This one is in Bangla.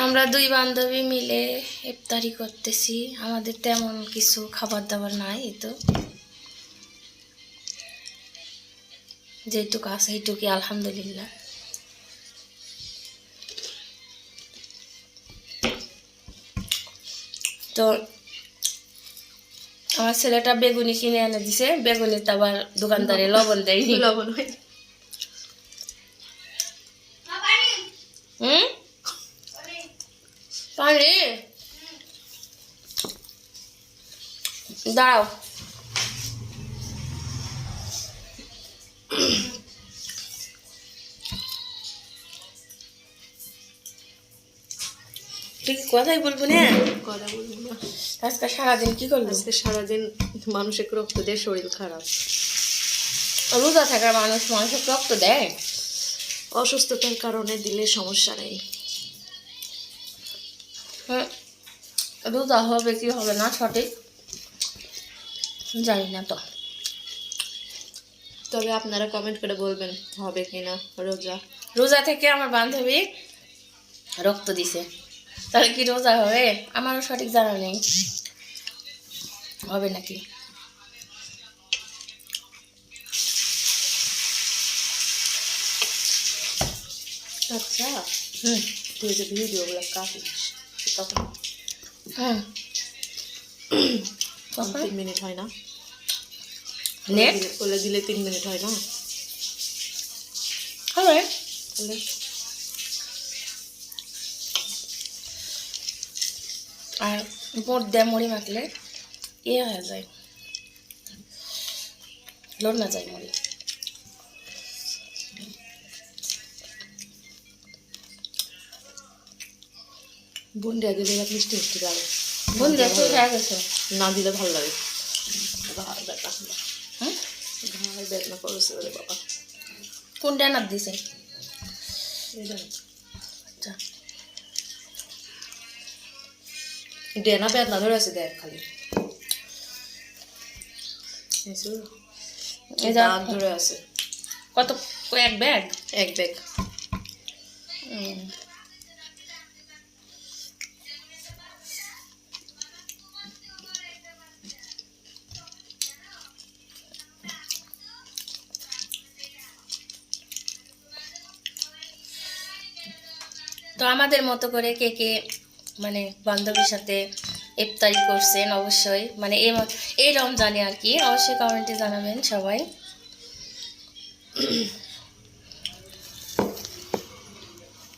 আমরা দুই বান্ধবী মিলে ইফতারি করতেছি। আমাদের তেমন কিছু খাবার দাবার নাই, এই তো যেটুকু আছে এইটুকুই আলহামদুলিল্লাহ। তো আমার ছেলেটা বেগুনি কিনে এনে দিছে, বেগুনিতে আবার দোকানদারে লবণ দেয়নি। লবণ হয় পানি দাঁড়াও। তুই কথাই বলবো না? কথা বলবো না। আজকে সারাদিন কি করলো? আজকে সারাদিন মানুষের রক্ত দিয়ে শরীর খারাপ। রোজা থাকা মানুষের রক্ত দেয়। অসুস্থতার কারণে দিলে সমস্যা নেই। হ্যাঁ, রোজা হবে কি হবে না সঠিক জানি না। তো তবে আপনারা কমেন্ট করে বলবেন হবে কিনা রোজা। রোজা থেকে আমার বান্ধবী রক্ত দিছে, তাহলে কি রোজা হবে? আমারও সঠিক জানা নেই হবে নাকি। আচ্ছা তুই যে ভিডিওগুলো কাটিস তখন হুম 3 মিনিট হয় না? নেট বলে দিলে 3 মিনিট হয় না? হবে। তাহলে আর বোট দিয়ে মুড়ি মাখলে হয়ে যায়, লোড না যায় মুড়ি। বুন্দিয়া দিলে মিষ্টি মিষ্টি লাগে। বুন্দিয়া তো হয়ে গেছে, না দিলে ভালো লাগে। হুম ঘাড় বেদনা করেছে রে বাবা। কোনটা না দিছে? আচ্ছা ডেনা বেদনা ধরে আছে দেখ খালি দাগ ধরে আছে। কত? এক ব্যাগ? এক ব্যাগ। তো আমাদের মতো করে কে কে মানে বান্ধবীর সাথে ইফতারি করছেন অবশ্যই, মানে এই রমজানে আর কি, অবশ্যই কমেন্টে জানাবেন সবাই।